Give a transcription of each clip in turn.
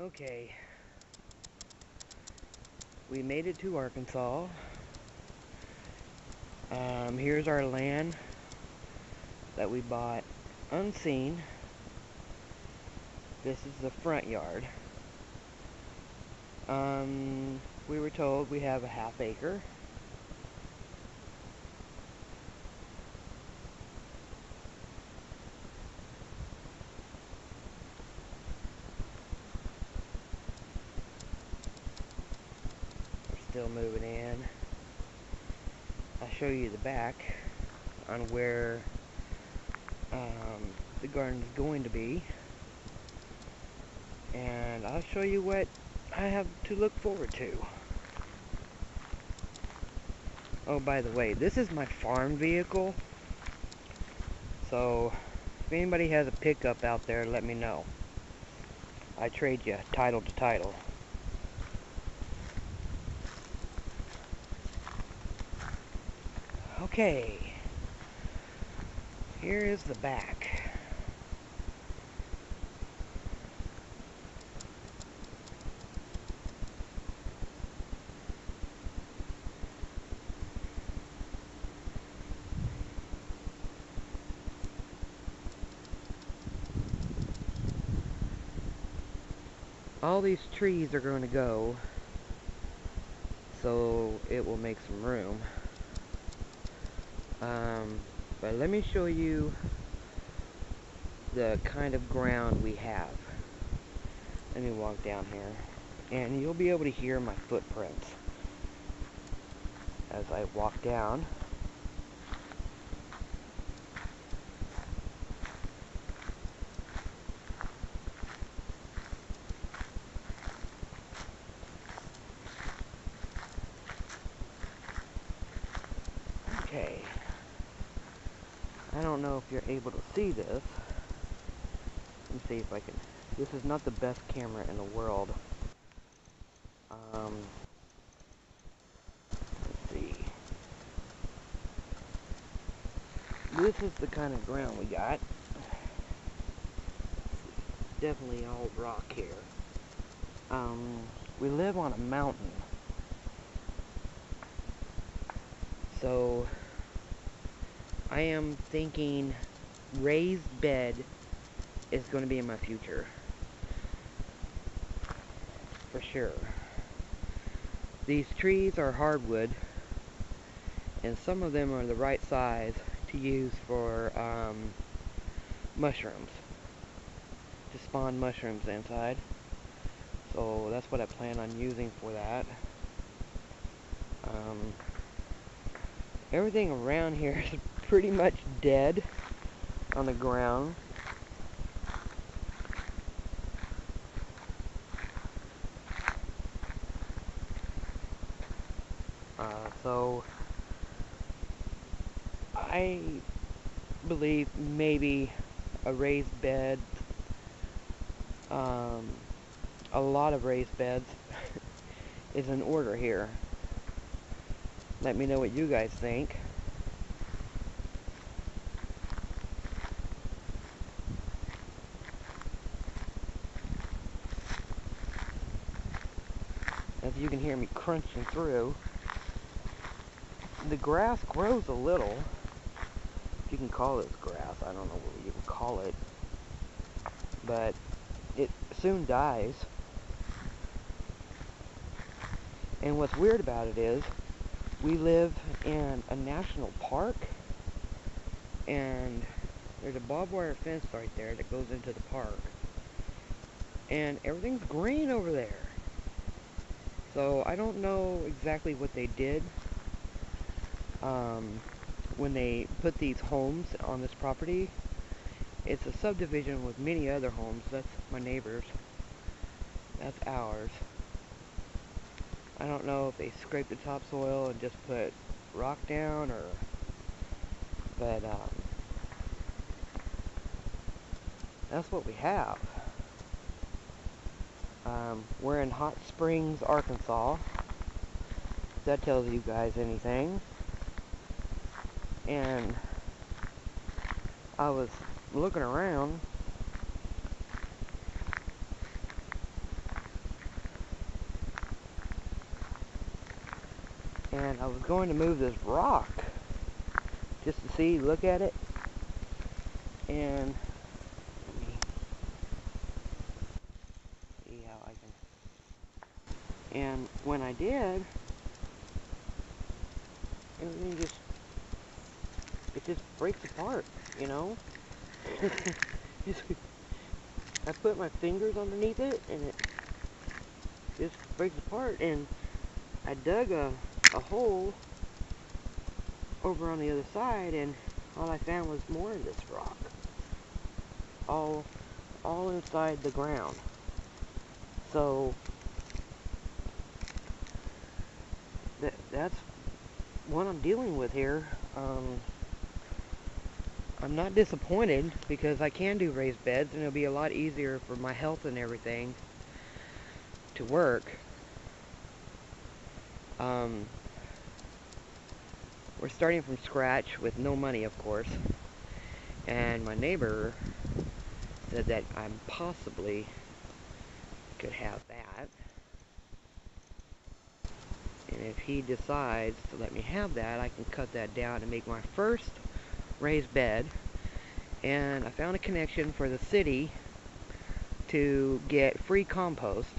Okay, we made it to Arkansas. Here's our land that we bought unseen. This is the front yard. We were told we have a half acre. We're still moving in. I'll show you the back on where the garden is going to be. And I'll show you what I have to look forward to. Oh, by the way, this is my farm vehicle. So, if anybody has a pickup out there, let me know. I trade you title to title. Okay, here is the back. All these trees are going to go, so it will make some room. But let me show you the kind of ground we have. Let me walk down here, and you'll be able to hear my footprints as I walk down. Okay, I don't know if you're able to see this. Let me see if I can. This is not the best camera in the world. Let's see. This is the kind of ground we got. Definitely all rock here. We live on a mountain. So, I am thinking raised bed is going to be in my future. For sure. These trees are hardwood, and some of them are the right size to use for mushrooms. To spawn mushrooms inside. So that's what I plan on using for that. Everything around here is pretty much dead on the ground. So I believe maybe a raised bed, a lot of raised beds is in order here. Let me know what you guys think. As you can hear me crunching through, the grass grows a little. If you can call this grass, I don't know what you would call it. But it soon dies. And what's weird about it is, we live in a national park, and there's a barbed wire fence right there that goes into the park. And everything's green over there. So I don't know exactly what they did when they put these homes on this property. It's a subdivision with many other homes. That's my neighbor's. That's ours. I don't know if they scraped the topsoil and just put rock down, or but that's what we have. We're in Hot Springs, Arkansas. If that tells you guys anything. And I was looking around, and I was going to move this rock just to see, look at it, and let me see how I can. And when I did, everything it just breaks apart, you know. I put my fingers underneath it, and it just breaks apart. And I dug a hole over on the other side, and all I found was more of this rock, all inside the ground. So that's what I'm dealing with here. I'm not disappointed because I can do raised beds, and it'll be a lot easier for my health and everything to work. We're starting from scratch with no money, of course, and my neighbor said that I possibly could have that, and if he decides to let me have that, I can cut that down and make my first raised bed. And I found a connection for the city to get free compost,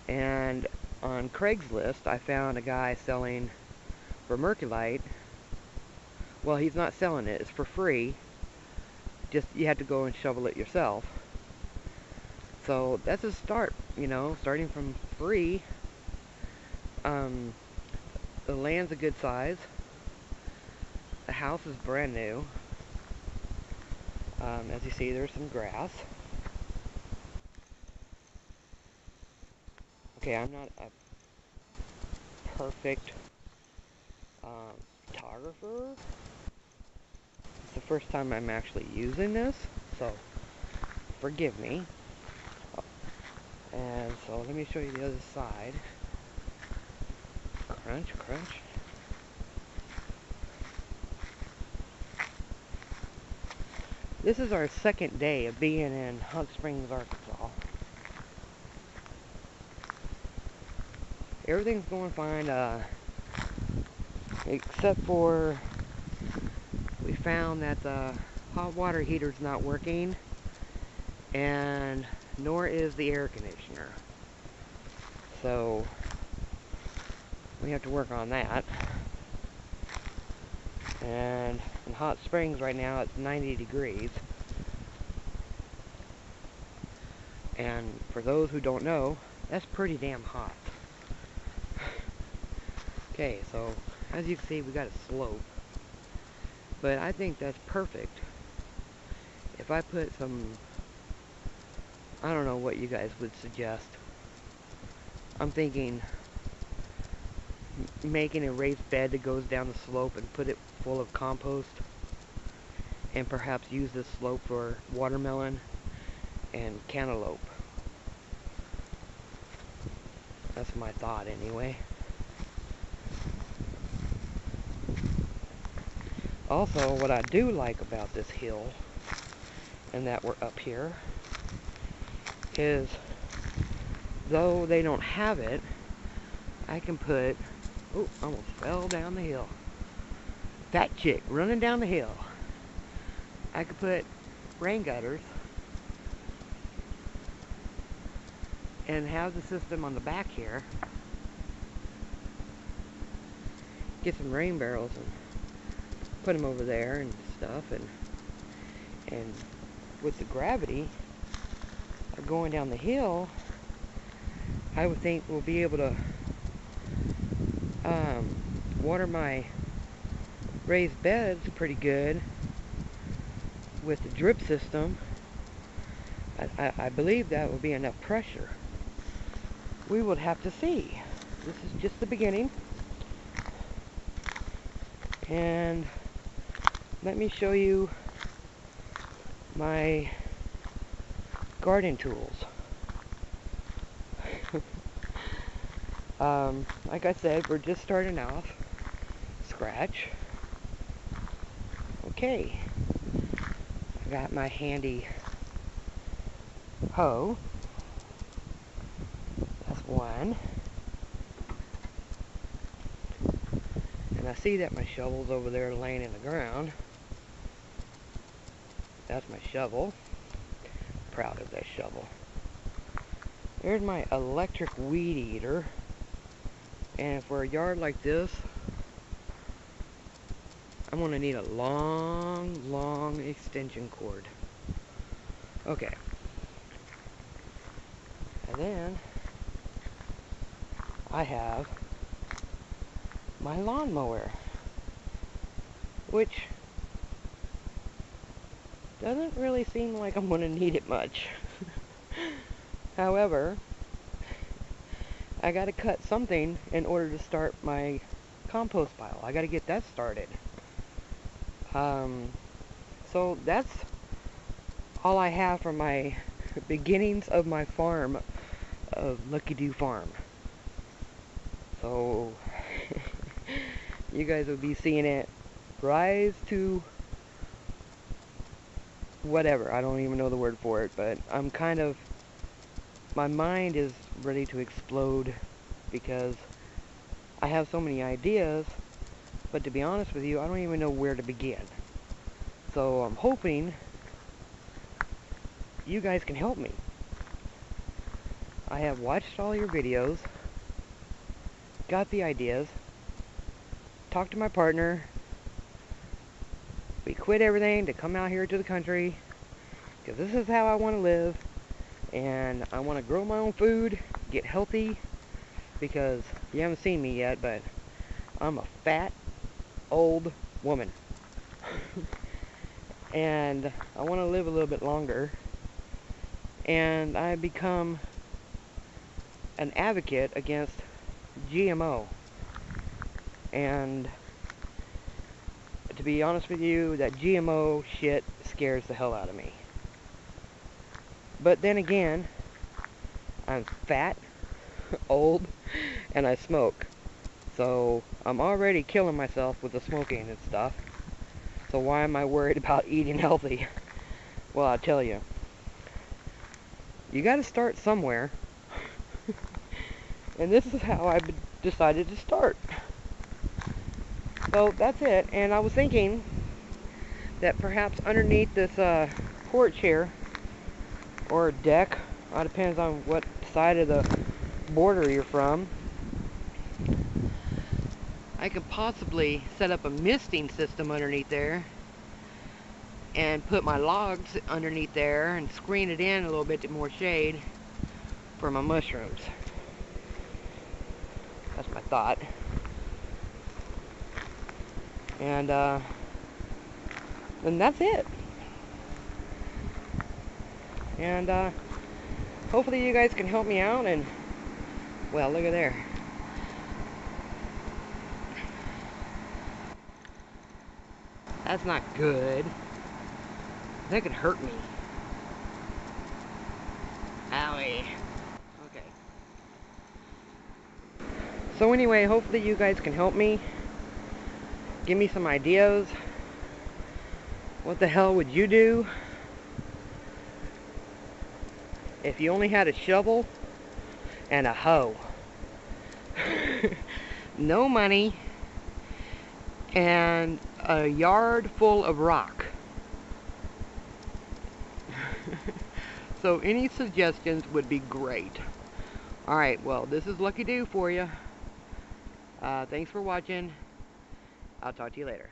and on Craigslist I found a guy selling vermiculite. Well, he's not selling it, it's for free, just you have to go and shovel it yourself. So that's a start, you know, starting from free. The land's a good size, the house is brand new. As you see, there's some grass. Okay, I'm not a perfect photographer. It's the first time I'm actually using this, so forgive me. And so let me show you the other side. Crunch, crunch. This is our second day of being in Hot Springs, Arkansas. Everything's going fine, except for we found that the hot water heater's not working, and nor is the air conditioner. So we have to work on that. And in Hot Springs right now it's 90 degrees. And for those who don't know, that's pretty damn hot. Okay, so as you can see, we got a slope. But I think that's perfect. If I put some, I don't know what you guys would suggest. I'm thinking making a raised bed that goes down the slope and put it full of compost, and perhaps use this slope for watermelon and cantaloupe. That's my thought anyway. Also, what I do like about this hill, and that we're up here, is though they don't have it, I can put, oh, almost fell down the hill. Fat chick running down the hill. I could put rain gutters and have the system on the back here. Get some rain barrels and put them over there and stuff, and with the gravity of going down the hill, I would think we'll be able to water my raised beds pretty good with the drip system. I believe that will be enough pressure. We would have to see. This is just the beginning. And let me show you my garden tools. Like I said, we're just starting off. Scratch. Okay. I got my handy hoe. That's one. And I see that my shovel's over there laying in the ground. That's my shovel. Proud of that shovel. There's my electric weed eater. And for a yard like this, I'm going to need a long extension cord. Okay. And then I have my lawnmower, which doesn't really seem like I'm going to need it much. However, I got to cut something in order to start my compost pile. I got to get that started. So that's all I have for my beginnings of my farm, of Lucky Do Farm. So you guys will be seeing it rise to whatever. I don't even know the word for it, but I'm kind of, my mind is ready to explode because I have so many ideas, but to be honest with you, I don't even know where to begin. So I'm hoping you guys can help me. I have watched all your videos, got the ideas, talked to my partner. We quit everything to come out here to the country because this is how I want to live, and I want to grow my own food, get healthy, because you haven't seen me yet, but I'm a fat old woman. And I want to live a little bit longer, and I become an advocate against GMO. And to be honest with you, that GMO shit scares the hell out of me. But then again, I'm fat, old, and I smoke. So I'm already killing myself with the smoking and stuff. So why am I worried about eating healthy? Well, I'll tell you. You gotta start somewhere. And this is how I decided to start. So that's it. And I was thinking that perhaps underneath this porch here, or deck, it depends on what side of the border you're from, I could possibly set up a misting system underneath there and put my logs underneath there and screen it in a little bit to more shade for my mushrooms. That's my thought. And that's it. And hopefully you guys can help me out. And well, look at there. That's not good. That could hurt me. Owie. Okay. So anyway, hopefully you guys can help me. Give me some ideas. What the hell would you do if you only had a shovel and a hoe? No money and a yard full of rock. So any suggestions would be great. Alright, well, this is Lucky Do for you. Thanks for watching. I'll talk to you later.